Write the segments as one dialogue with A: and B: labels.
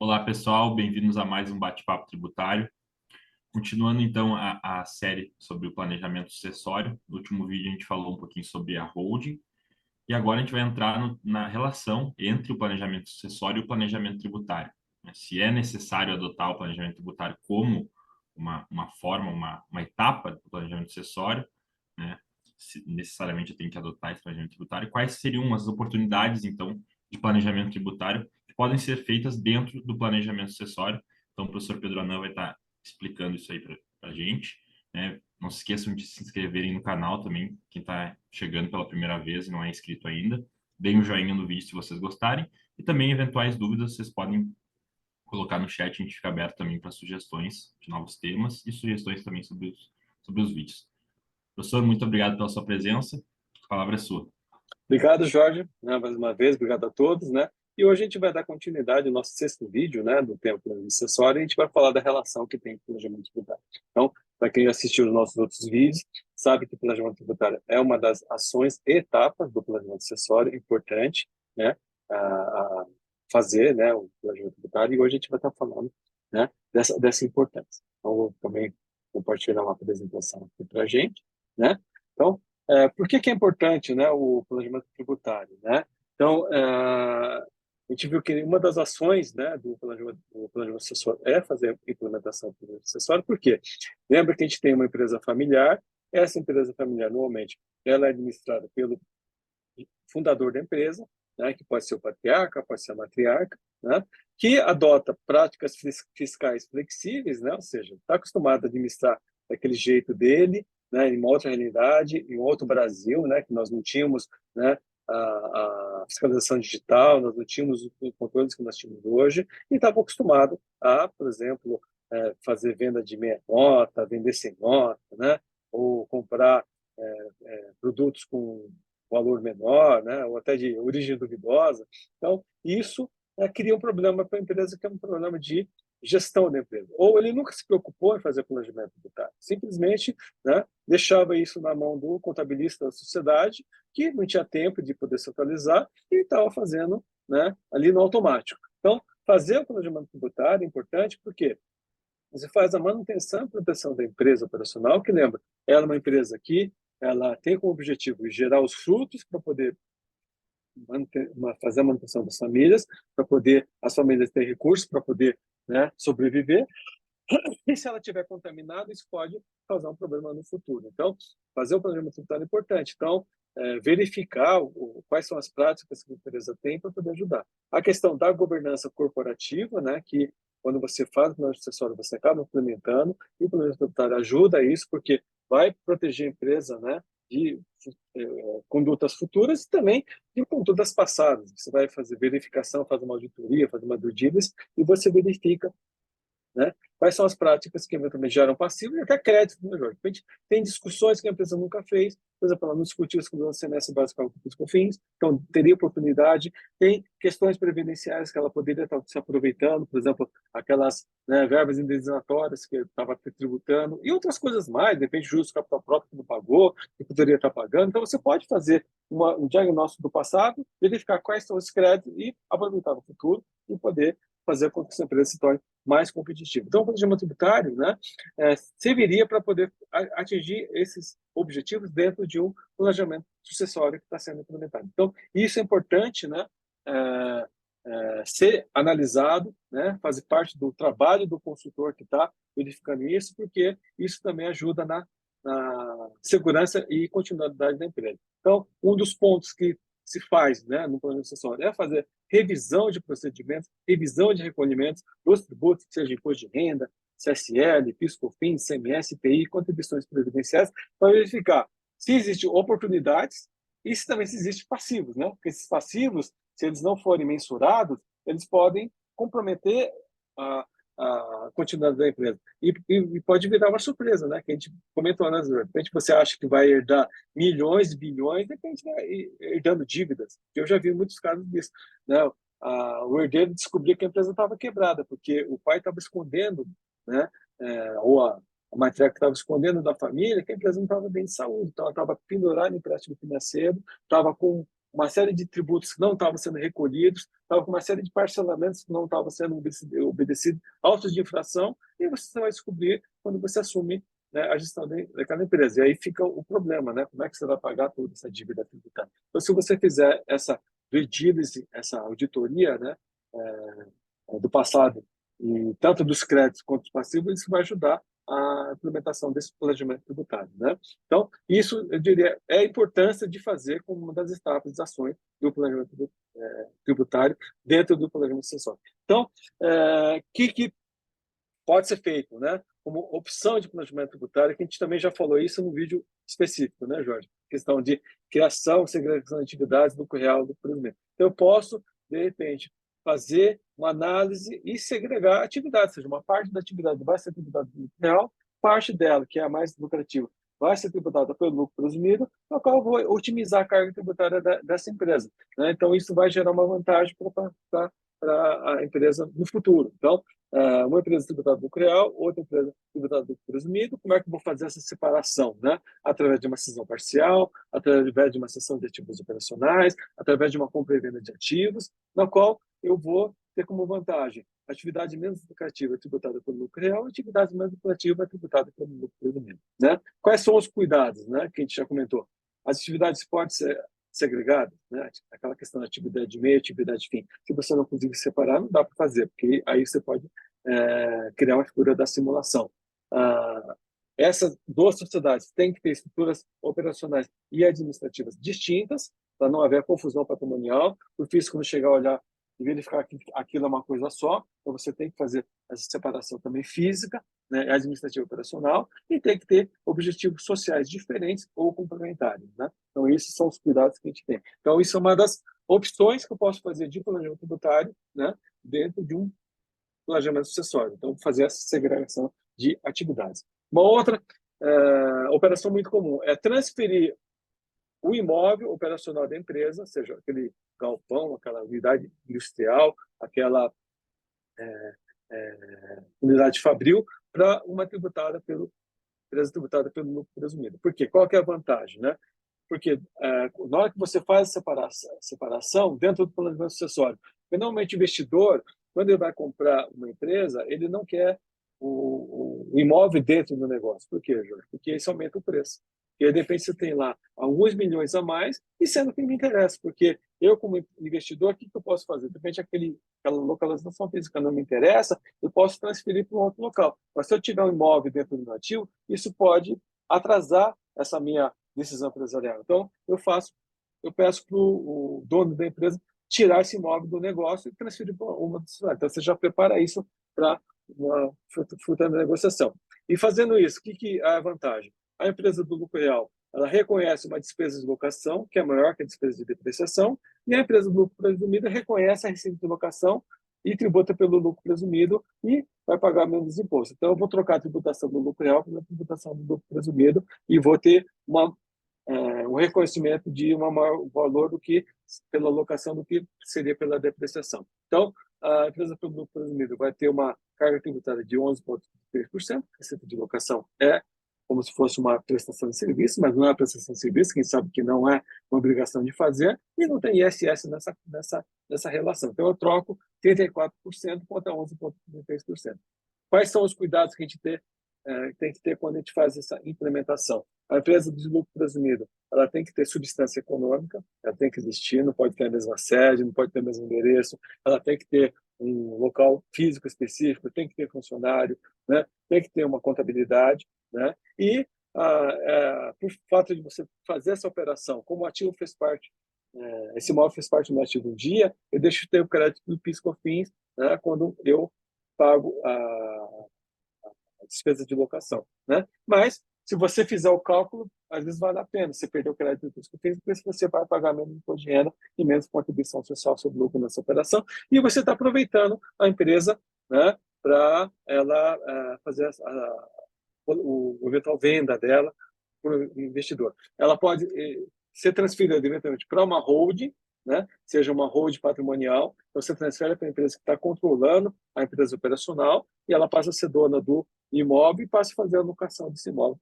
A: Olá, pessoal, bem-vindos a mais um bate-papo tributário. Continuando, então, a série sobre o planejamento sucessório. No último vídeo, a gente falou um pouquinho sobre a holding, e agora a gente vai entrar na relação entre o planejamento sucessório e o planejamento tributário, né? Se é necessário adotar o planejamento tributário como uma forma, uma etapa do planejamento sucessório, né? Se necessariamente tem que adotar esse planejamento tributário. Quais seriam as oportunidades, então, de planejamento tributário que podem ser feitas dentro do planejamento sucessório? Então, o professor Pedro Anã vai estar explicando isso aí para a gente, né? Não se esqueçam de se inscreverem no canal também, quem está chegando pela primeira vez e não é inscrito ainda. Deem um joinha no vídeo se vocês gostarem. E também, eventuais dúvidas, vocês podem colocar no chat, a gente fica aberto também para sugestões de novos temas e sugestões também sobre os vídeos. Professor, muito obrigado pela sua presença. A palavra é sua.
B: Obrigado, Jorge, né, mais uma vez, obrigado a todos, né? E hoje a gente vai dar continuidade ao nosso sexto vídeo, né, do tempo acessório, e a gente vai falar da relação que tem com o planejamento tributário. Então, para quem assistiu os nossos outros vídeos, sabe que o planejamento tributário é uma das ações e etapas do planejamento acessório, importante, né, a fazer, né, o planejamento tributário, e hoje a gente vai estar falando, né, dessa importância. Então, vou também compartilhar uma apresentação aqui para a gente, né? Então, por que é importante, né, o planejamento tributário, né? Então, a gente viu que uma das ações, né, do planejamento acessório é fazer a implementação do planejamento acessório. Por quê? Lembra que a gente tem uma empresa familiar. Essa empresa familiar, normalmente, ela é administrada pelo fundador da empresa, né, que pode ser o patriarca, pode ser a matriarca, né, que adota práticas fiscais flexíveis, né, ou seja, está acostumado a administrar daquele jeito dele, né, em uma outra realidade, em outro Brasil, né, que nós não tínhamos, né, a fiscalização digital, nós não tínhamos os controles que nós tínhamos hoje, e estava acostumado a, por exemplo, fazer venda de meia nota, vender sem nota, né, ou comprar produtos com valor menor, né, ou até de origem duvidosa. Então, isso cria um problema para a empresa, que é um problema de gestão da empresa. Ou ele nunca se preocupou em fazer planejamento tributário, simplesmente, né, deixava isso na mão do contabilista da sociedade, que não tinha tempo de poder se atualizar e estava fazendo, né, ali no automático. Então, fazer o planejamento tributário é importante porque você faz a manutenção e proteção da empresa operacional, que lembra, ela é uma empresa que ela tem como objetivo gerar os frutos para poder fazer a manutenção das famílias, para poder as famílias terem recursos para poder, né, sobreviver. E se ela estiver contaminada, isso pode causar um problema no futuro. Então, fazer o planejamento tributário é importante. Então, verificar quais são as práticas que a empresa tem para poder ajudar. A questão da governança corporativa, né, que quando você faz o planejamento acessório, você acaba implementando, e o planejamento tributário ajuda a isso, porque vai proteger a empresa, né, de condutas futuras e também de condutas passadas. Você vai fazer verificação, faz uma auditoria, faz uma due diligence, e você verifica, né, quais são as práticas que eventualmente geram passivo e até crédito, né, Jorge? A gente tem discussões que a empresa nunca fez, por exemplo, ela não discutiu isso com o semestre básico com os COFINS, então teria oportunidade. Tem questões previdenciárias que ela poderia estar se aproveitando, por exemplo, aquelas, né, verbas indenizatórias que estava tributando, e outras coisas mais, de repente, juros capital próprio que não pagou, que poderia estar pagando. Então, você pode fazer um diagnóstico do passado, verificar quais são os créditos e aproveitar no futuro e poder fazer com que essa empresa se torne mais competitivo. Então, o planejamento tributário, né, serviria para poder atingir esses objetivos dentro de um planejamento sucessório que está sendo implementado. Então, isso é importante, né, ser analisado, né, fazer parte do trabalho do consultor que está verificando isso, porque isso também ajuda na segurança e continuidade da empresa. Então, um dos pontos que se faz, né, no planejamento sucessório é fazer revisão de procedimentos, revisão de recolhimentos dos tributos, seja imposto de renda, CSL, PIS/COFINS, CMS, IPI, contribuições previdenciárias, para verificar se existem oportunidades e se também se existem passivos, né? Porque esses passivos, se eles não forem mensurados, eles podem comprometer a continuidade da empresa. E pode virar uma surpresa, né? Que a gente comentou, né? De repente você acha que vai herdar milhões, bilhões, de repente vai herdando dívidas. Eu já vi muitos casos disso, né? O herdeiro descobriu que a empresa estava quebrada, porque o pai estava escondendo, né? Ou a matriarca estava escondendo da família que a empresa não estava bem de saúde, então ela estava pendurada em empréstimo financeiro, estava com uma série de tributos que não estavam sendo recolhidos, estava com uma série de parcelamentos que não estavam sendo obedecidos, autos de infração, e você vai descobrir quando você assume, né, a gestão daquela empresa. E aí fica o problema, né? Como é que você vai pagar toda essa dívida tributária? Então, se você fizer essa due diligence, essa auditoria, né, do passado, e tanto dos créditos quanto dos passivos, isso vai ajudar a implementação desse planejamento tributário, né? Então, isso, eu diria, é a importância de fazer como uma das etapas das ações do planejamento tributário dentro do planejamento acessório. Então, que pode ser feito, né? Como opção de planejamento tributário, que a gente também já falou isso no vídeo específico, né, Jorge? Questão de criação, segregação de atividades, lucro real, lucro presumido. Então, eu posso, de repente, fazer uma análise e segregar atividades, ou seja, uma parte da atividade vai ser tributada pelo lucro real, parte dela, que é a mais lucrativa, vai ser tributada pelo lucro presumido, no qual eu vou otimizar a carga tributária dessa empresa, né? Então, isso vai gerar uma vantagem para a empresa no futuro. Então, uma empresa tributada do lucro real, outra empresa tributada do lucro presumido. Como é que eu vou fazer essa separação, né? Através de uma cisão parcial, através de uma cessão de ativos operacionais, através de uma compra e venda de ativos, na qual eu vou ter como vantagem a atividade menos lucrativa tributada pelo lucro real, a atividade mais lucrativa tributada pelo lucro presumido, né? Quais são os cuidados, né, que a gente já comentou? As atividades podem ser segregadas, né? Aquela questão da atividade de meio, atividade de fim. Se você não conseguir separar, não dá para fazer, porque aí você pode criar uma figura da simulação. Essas duas sociedades têm que ter estruturas operacionais e administrativas distintas, para não haver confusão patrimonial. O fisco não chegar a olhar e verificar que aquilo é uma coisa só, então você tem que fazer essa separação também física, né, administrativa e operacional, e tem que ter objetivos sociais diferentes ou complementares, né? Então, esses são os cuidados que a gente tem. Então, isso é uma das opções que eu posso fazer de planejamento tributário, né, dentro de um planejamento sucessório. Então, fazer essa segregação de atividades. Uma outra operação muito comum é transferir o imóvel operacional da empresa, seja aquele galpão, aquela unidade industrial, aquela unidade fabril, para uma empresa tributada pelo lucro presumido. Por quê? Qual que é a vantagem, né? Porque na hora que você faz a separação dentro do planejamento sucessório, porque normalmente o investidor, quando ele vai comprar uma empresa, ele não quer o imóvel dentro do negócio. Por quê, Jorge? Porque isso aumenta o preço. E aí, de repente, você tem lá alguns milhões a mais, e sendo que me interessa, porque eu, como investidor, o que eu posso fazer? De repente, aquela localização física não me interessa, eu posso transferir para um outro local. Mas se eu tiver um imóvel dentro do meu ativo, isso pode atrasar essa minha decisão empresarial. Então, eu peço para o dono da empresa tirar esse imóvel do negócio e transferir para uma sociedade. Então, você já prepara isso para uma futura negociação. E fazendo isso, o que é a vantagem? A empresa do lucro real, ela reconhece uma despesa de locação, que é maior que a despesa de depreciação, e a empresa do lucro presumido reconhece a receita de locação e tributa pelo lucro presumido e vai pagar menos imposto. Então, eu vou trocar a tributação do lucro real pela tributação do lucro presumido e vou ter um reconhecimento de um maior valor do que pela locação do que seria pela depreciação. Então, a empresa pelo lucro presumido vai ter uma carga tributária de 11,3%, a receita de locação é como se fosse uma prestação de serviço, mas não é uma prestação de serviço, quem sabe que não é uma obrigação de fazer, e não tem ISS nessa relação. Então, eu troco 34% contra 11,3%. Quais são os cuidados que a gente tem que ter quando a gente faz essa implementação? A empresa de lucro presumido, ela tem que ter substância econômica, ela tem que existir, não pode ter a mesma sede, não pode ter o mesmo endereço, ela tem que ter um local físico específico, tem que ter funcionário, né? Tem que ter uma contabilidade, né? E por fato de você fazer essa operação, como o ativo fez parte, esse imóvel fez parte do meu ativo um dia, eu deixo de ter o crédito do PIS/COFINS, né, quando eu pago a despesa de locação, né? Mas se você fizer o cálculo, às vezes vale a pena você perder o crédito do PIS/COFINS, porque você vai pagar menos imposto de renda e menos contribuição social sobre o lucro nessa operação, e você está aproveitando a empresa, né, para ela fazer o eventual venda dela para o investidor. Ela pode ser transferida diretamente para uma holding, né? Seja uma holding patrimonial, então você transfere para a empresa que está controlando a empresa operacional e ela passa a ser dona do imóvel e passa a fazer a alocação desse imóvel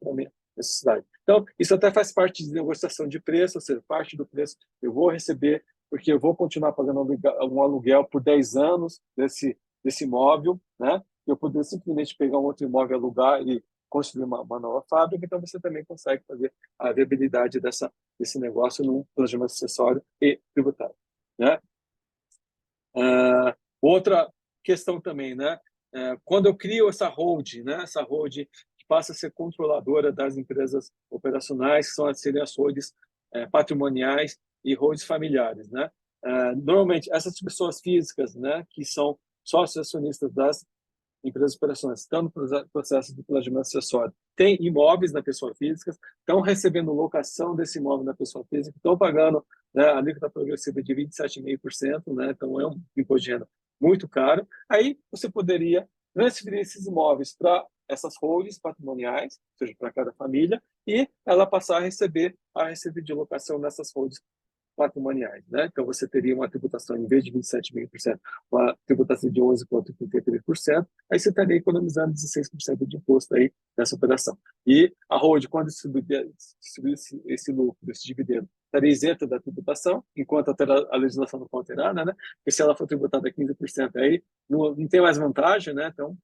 B: necessidade. Então, isso até faz parte de negociação de preço, ou seja, parte do preço eu vou receber, porque eu vou continuar pagando um aluguel por 10 anos desse imóvel, né? Eu poder simplesmente pegar um outro imóvel, alugar e construir uma nova fábrica, então você também consegue fazer a viabilidade desse negócio num planejamento acessório e tributário, né? Outra questão também, né? Quando eu crio essa holding, né? Essa holding que passa a ser controladora das empresas operacionais, que seriam as holdings patrimoniais e holdings familiares, né? Normalmente, essas pessoas físicas, né? Que são sócios acionistas das empresas operacionais, estão no processo de planejamento acessório, tem imóveis na pessoa física, estão recebendo locação desse imóvel na pessoa física, estão pagando, né, a alíquota progressiva de 27,5%, né, então é um imposto de renda muito caro. Aí você poderia transferir esses imóveis para essas holdings patrimoniais, ou seja, para cada família, e ela passar a receber a receita de locação nessas holdings patrimoniais, né? Então você teria uma tributação em vez de 27,5%, uma tributação de 11,33%, aí você estaria economizando 16% de imposto aí nessa operação. E a holding, quando distribuir esse lucro, esse dividendo, estaria isenta da tributação, enquanto a legislação não for alterada, né? Porque se ela for tributada a 15%, aí não tem mais vantagem, né? Então,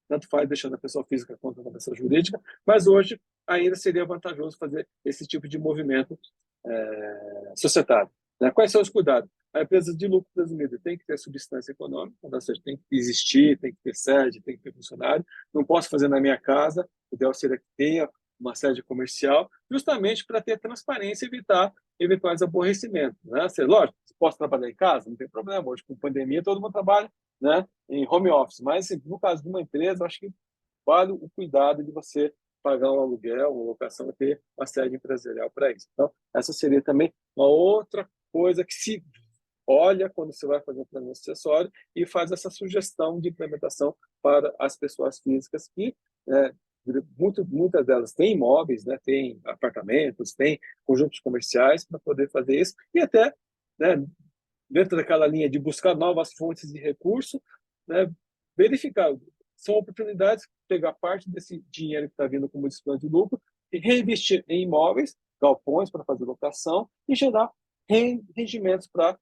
B: tanto faz deixando a pessoa física contra a pessoa jurídica, mas hoje ainda seria vantajoso fazer esse tipo de movimento societário. Né? Quais são os cuidados? A empresa de lucro presumido tem que ter substância econômica, ou seja, tem que existir, tem que ter sede, tem que ter funcionário. Não posso fazer na minha casa, o ideal seria que tenha uma sede comercial, justamente para ter transparência e evitar eventuais aborrecimentos. Né? Seja, lógico, posso trabalhar em casa, não tem problema. Hoje, com pandemia, todo mundo trabalha, né, em home office. Mas, assim, no caso de uma empresa, acho que vale o cuidado de você pagar um aluguel, uma locação, e ter uma sede empresarial para isso. Então, essa seria também uma outra coisa que se olha quando você vai fazer um plano acessório e faz essa sugestão de implementação para as pessoas físicas que, muitas delas têm imóveis, né, têm apartamentos, têm conjuntos comerciais para poder fazer isso e até, né, dentro daquela linha de buscar novas fontes de recurso, né, verificar. São oportunidades de pegar parte desse dinheiro que está vindo como desplano de lucro e reinvestir em imóveis, galpões para fazer locação e gerar rendimentos para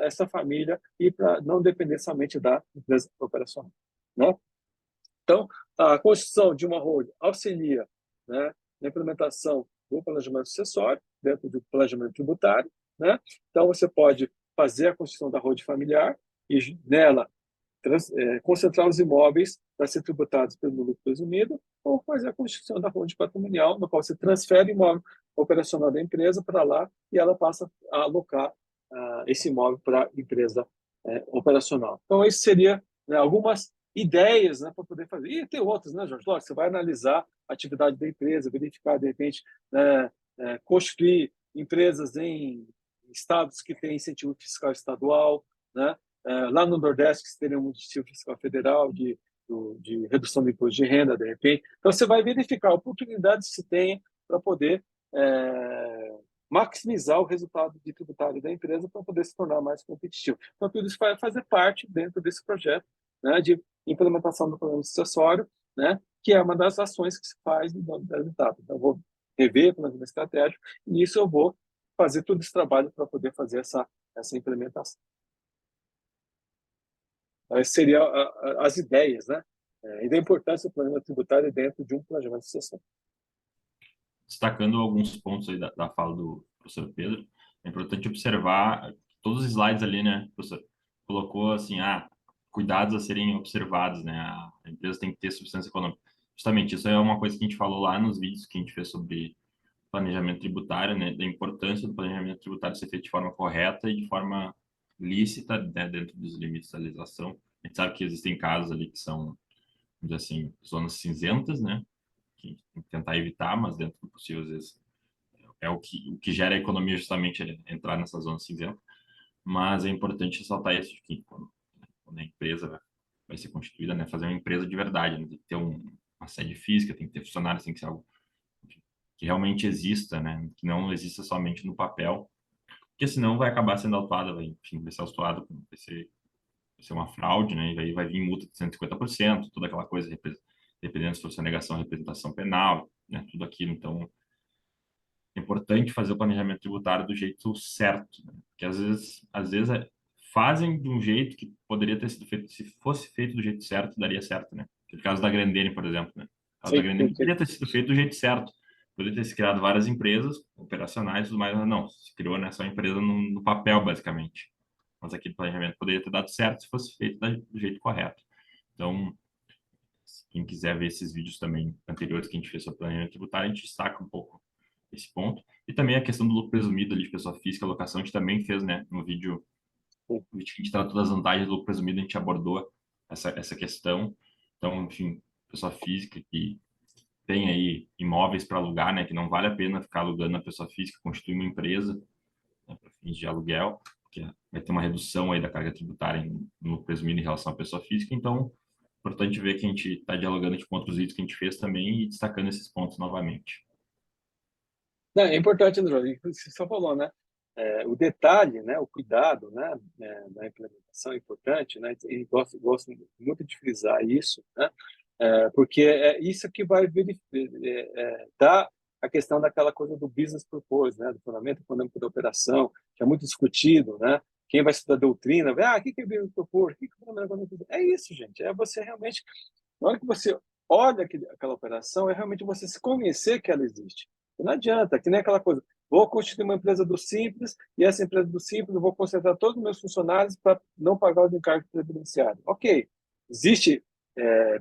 B: essa família e para não depender somente da empresa operacional, né? Então, a construção de uma holding auxilia, né, na implementação do planejamento sucessório dentro do planejamento tributário, né? Então, você pode fazer a construção da holding familiar e nela concentrar os imóveis para ser tributados pelo lucro presumido ou fazer a constituição da holding patrimonial, no qual você transfere o imóvel operacional da empresa para lá e ela passa a alocar esse imóvel para a empresa operacional. Então, isso seria, né, algumas ideias, né, para poder fazer. E tem outras, né, Jorge? Lógico, você vai analisar a atividade da empresa, verificar, de repente, né, constituir empresas em estados que têm incentivo fiscal estadual, né? Lá no Nordeste, que teria um incentivo fiscal federal de redução do imposto de renda, de repente. Então, você vai verificar oportunidades que se tem para poder maximizar o resultado de tributário da empresa para poder se tornar mais competitivo. Então, tudo isso vai fazer parte dentro desse projeto, né, de implementação do plano sucessório, né, que é uma das ações que se faz das etapas. Então, eu vou rever o planejamento estratégico e nisso eu vou fazer todo esse trabalho para poder fazer essa implementação. Essas seriam as ideias, né? E da importância do planejamento tributário dentro de um planejamento sucessório.
A: Destacando alguns pontos aí da fala do professor Pedro, é importante observar todos os slides ali, né, professor? Colocou assim, cuidados a serem observados, né? A empresa tem que ter substância econômica. Justamente, isso é uma coisa que a gente falou lá nos vídeos que a gente fez sobre planejamento tributário, né? Da importância do planejamento tributário ser feito de forma correta e de forma lícita, né, dentro dos limites da legislação. A gente sabe que existem casos ali que são, vamos dizer assim, zonas cinzentas, né? Que tem que tentar evitar, mas dentro do possível, às vezes, é o que gera a economia justamente é entrar nessa zona cinzenta. Mas é importante ressaltar isso, de que quando a empresa vai ser constituída, né, fazer uma empresa de verdade, né, tem que ter uma sede física, tem que ter funcionários, tem que ser algo que realmente exista, né, que não exista somente no papel, porque senão vai acabar sendo autuada, enfim, vai ser autuado, vai ser uma fraude, né, e aí vai vir multa de 150%, toda aquela coisa dependendo se for sonegação, representação penal, né, tudo aquilo. Então, é importante fazer o planejamento tributário do jeito certo, né? Porque às vezes fazem de um jeito que poderia ter sido feito, se fosse feito do jeito certo, daria certo, né? No caso da Grendene, por exemplo, né? No caso da
B: Sim, sim,
A: Grendene
B: sim.
A: poderia ter sido feito do jeito certo. Poderia ter se criado várias empresas operacionais e tudo mais, mas não, se criou nessa empresa no papel, basicamente. Mas aquele planejamento poderia ter dado certo se fosse feito do jeito correto. Então, quem quiser ver esses vídeos também anteriores que a gente fez sobre planejamento tributário, a gente destaca um pouco esse ponto. E também a questão do lucro presumido ali de pessoa física, a alocação, a gente também fez, né, no vídeo que a gente tratou das vantagens do lucro presumido, a gente abordou essa questão. Então, enfim, pessoa física que tem aí imóveis para alugar, né, que não vale a pena ficar alugando a pessoa física, constituir uma empresa, né, para fins de aluguel, porque vai ter uma redução aí da carga tributária no lucro presumido em relação à pessoa física. Então, importante ver que a gente está dialogando com outros vídeos que a gente fez também e destacando esses pontos novamente.
B: Não, é importante, André, o que você só falou, né? O detalhe, né? O cuidado, né? Da implementação é importante, né? E gosto muito de frisar isso, né? Porque é isso que vai dar a questão daquela coisa do business purpose, né? Do fundamento econômico da operação, que é muito discutido, né? Quem vai estudar doutrina, vai, o que é business purpose? O que é fundamento econômico? É isso, gente. É você realmente, na hora que você olha aquela operação, é realmente você se convencer que ela existe. Não adianta, que nem aquela coisa, vou constituir uma empresa do Simples e essa empresa do Simples eu vou concentrar todos os meus funcionários para não pagar os encargos previdenciários. Ok, existe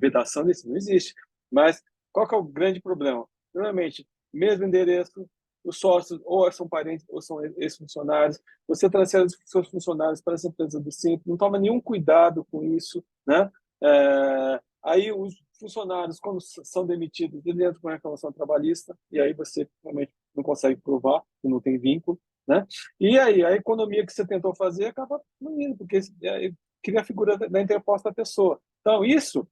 B: vedação nisso? Não existe. Mas qual que é o grande problema? Normalmente, mesmo endereço, os sócios ou são parentes ou são ex-funcionários, você transfere os seus funcionários para essa empresa do Simples, não toma nenhum cuidado com isso, né? Aí os funcionários, quando são demitidos, eles entram com reclamação trabalhista, e aí você realmente não consegue provar que não tem vínculo, né? E aí a economia que você tentou fazer acaba não indo, porque cria a figura da interposta pessoa. Então, isso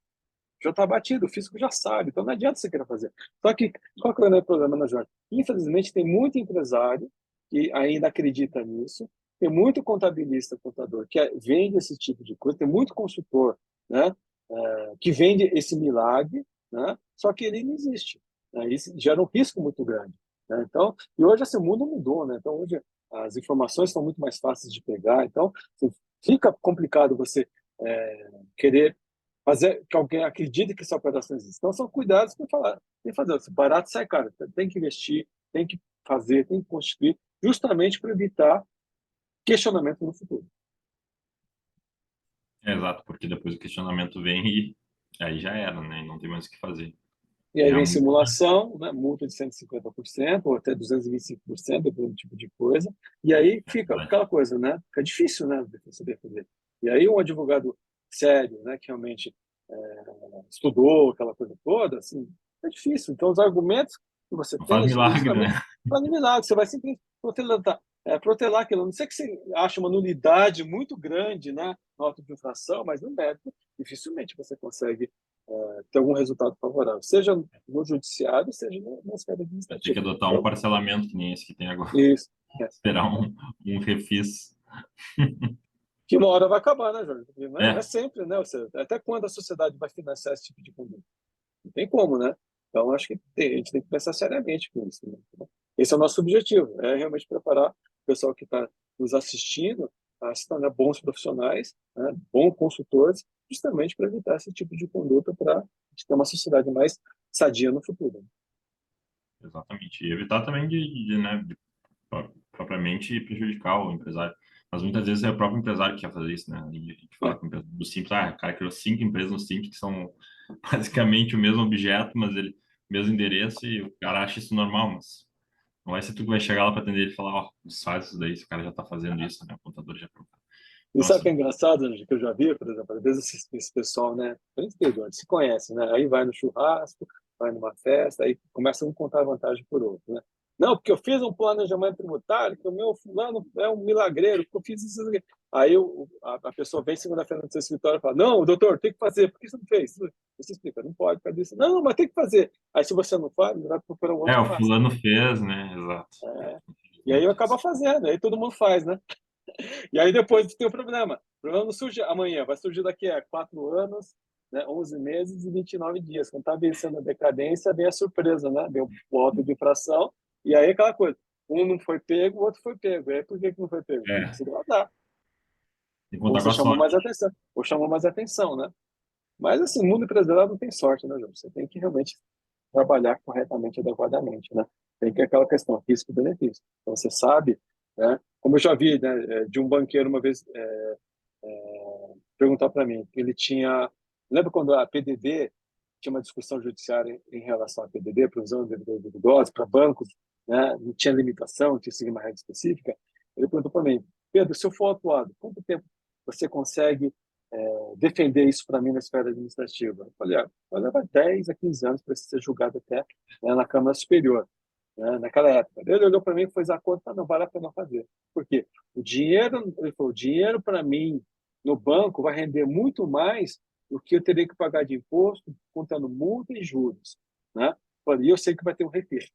B: já está batido, o fisco já sabe, então não adianta você querer fazer. Só que, qual que é o problema, né, Jorge? Infelizmente, tem muito empresário que ainda acredita nisso, tem muito contabilista, contador, que vende esse tipo de coisa, tem muito consultor, né, que vende esse milagre, né, só que ele não existe. Né, isso gera um risco muito grande. Né? Então, e hoje assim, o mundo mudou, né? Então, hoje as informações são muito mais fáceis de pegar, então assim, fica complicado você querer fazer que alguém acredite que essa operação existe. Então, são cuidados que falar, tem que fazer. Se barato sai caro, tem que investir, tem que fazer, tem que constituir, justamente para evitar questionamento no futuro.
A: É, exato, porque depois o questionamento vem e aí já era, né? Não tem mais o que fazer.
B: E
A: E
B: aí
A: a
B: vem
A: multa,
B: simulação, né, multa de 150% ou até 225%, dependendo do tipo de coisa. E aí fica
A: né?
B: aquela coisa, né? Fica difícil, né, de você defender. E aí um advogado sério, né, que realmente estudou aquela coisa toda, assim, é difícil. Então os argumentos que você
A: Não
B: tem
A: faz
B: é
A: milagre, né?
B: justamente para eliminar, que você vai simplesmente protelar aquilo. A não sei que você acha uma nulidade muito grande, né, na auto de infração, mas no mérito, dificilmente você consegue ter algum resultado favorável, seja no judiciário, seja na esfera
A: Vai ter que
B: administrativa.
A: adotar um
B: Então,
A: parcelamento que nem esse que tem agora.
B: isso. É.
A: Esperar um refis.
B: Que uma hora vai acabar, né, Jorge? Porque não é
A: É,
B: sempre, né? Até quando a sociedade vai financiar esse tipo de conduta? Não tem como, né? Então, acho que a gente tem que pensar seriamente com isso. Né? Então, esse é o nosso objetivo, é realmente preparar o pessoal que está nos assistindo a se tornar bons profissionais, né? Bons consultores, justamente para evitar esse tipo de conduta para a gente ter uma sociedade mais sadia no futuro.
A: exatamente. E evitar também de propriamente prejudicar o empresário. Mas muitas vezes é o próprio empresário que quer fazer isso, né? A gente fala
B: É.
A: com o empresário do Simples, o cara criou 5 empresas no Simples que são basicamente o mesmo objeto, mas ele, mesmo endereço, e o cara acha isso normal, mas não vai ser tu que vai chegar lá para atender ele e falar, ó, desfaz isso daí, se o cara já tá fazendo isso, né? O contador já perguntou.
B: E
A: Então,
B: sabe o que é
A: assim,
B: engraçado, Anjo, que eu já vi, por exemplo, às vezes esse pessoal, né, se conhece, né, aí vai no churrasco, vai numa festa, aí começa um a contar vantagem por outro, né. Não, porque eu fiz um planejamento tributário, que o meu fulano é um milagreiro, que eu fiz isso aqui. Aí a pessoa vem segunda-feira no seu escritório e fala, não, doutor, tem que fazer, por que você não fez? Você explica, não pode fazer isso. Não, mas tem que fazer. Aí se você não faz, ele vai procurar um outro que
A: o
B: faça.
A: fulano fez, né? Exato.
B: E aí eu
A: Infelizmente,
B: acabo fazendo, aí todo mundo faz, né? E aí depois tem o problema. O problema não surge amanhã, vai surgir daqui a 4 anos, né? 11 meses e 29 dias. Quando está vencendo a decadência, vem a surpresa, né? Vem o auto de infração, e aí aquela coisa, um não foi pego, o outro foi pego. E aí por que não foi pego? Porque
A: É,
B: conseguiu andar.
A: tem que
B: Ou
A: contar com
B: você
A: a
B: chamou mais
A: sorte.
B: atenção, ou chamou mais atenção, né? Mas, assim, o mundo empresarial não tem sorte, né, João? Você tem que realmente trabalhar corretamente, adequadamente, né? Tem que aquela questão, risco-benefício. Então, você sabe, né? Como eu já vi, né, de um banqueiro uma vez perguntar para mim, que ele tinha... Lembra quando a PDD tinha uma discussão judiciária em relação à PDD, provisão de devedores duvidosos, para bancos, né? Não tinha limitação, tinha que seguir uma regra específica. Ele perguntou para mim, Pedro, se eu for autuado, quanto tempo você consegue defender isso para mim na esfera administrativa? Eu falei, vai levar 10 a 15 anos para ser julgado até, né, na Câmara Superior, né, naquela época. Ele olhou para mim e fez a conta, não vale a pena fazer. Por quê? O dinheiro, ele falou, o dinheiro para mim no banco vai render muito mais do que eu teria que pagar de imposto, contando multa e juros, né? E eu sei que vai ter um refis.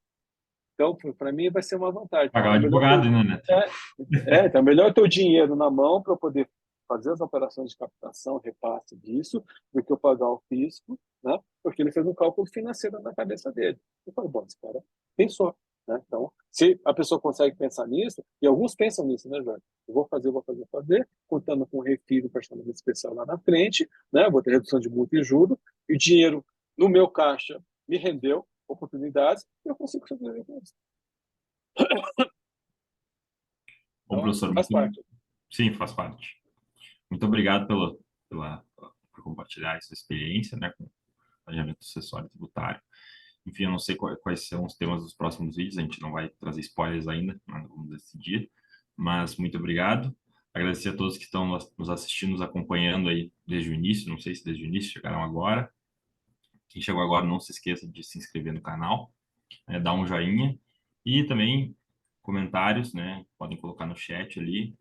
B: Então, para mim, vai ser uma vantagem.
A: Pagar o
B: Então,
A: advogado, né, Neto?
B: então, melhor eu ter o dinheiro na mão para poder fazer as operações de captação, repasse disso, do que eu pagar o fisco, né? Porque ele fez um cálculo financeiro na cabeça dele. Eu falei, bom, esse cara pensou, né? Então, se a pessoa consegue pensar nisso, e alguns pensam nisso, né, Jorge? Eu vou fazer, contando com o refis do parcelamento especial lá na frente, né? Vou ter redução de multa e juros, e o dinheiro no meu caixa me rendeu oportunidades, e eu consigo sobreviver com isso.
A: Bom,
B: Então,
A: professor,
B: faz parte.
A: sim, faz parte. Muito obrigado por compartilhar essa experiência, né, com o planejamento sucessório tributário. Enfim, eu não sei quais são os temas dos próximos vídeos, a gente não vai trazer spoilers ainda, mas vamos decidir. Mas muito obrigado. Agradecer a todos que estão nos assistindo, nos acompanhando aí desde o início. Não sei se desde o início chegaram agora. Quem chegou agora, não se esqueça de se inscrever no canal, dar um joinha e também comentários, né? Podem colocar no chat ali,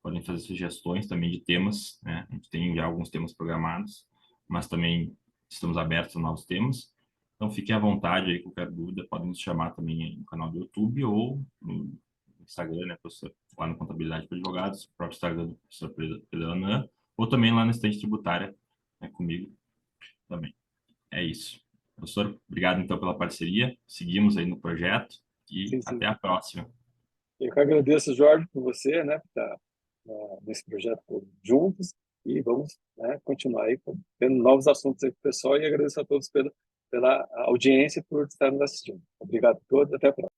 A: podem fazer sugestões também de temas, né? A gente tem já alguns temas programados, mas também estamos abertos a novos temas. Então, fiquem à vontade aí, qualquer dúvida, podem nos chamar também no canal do YouTube ou no Instagram, né, professor? Lá no Contabilidade para Advogados, o próprio Instagram do professor Pedro Anan, ou também lá na Estante Tributária, né, comigo também. É isso. Professor, obrigado então pela parceria. Seguimos aí no projeto e
B: Sim,
A: até
B: sim.
A: a próxima.
B: Eu que agradeço, Jorge, por você, né, por estar nesse projeto juntos e vamos, né, continuar aí tendo novos assuntos aí com o pessoal e agradeço a todos pela audiência e por estar nos assistindo. Obrigado a todos, até a próxima.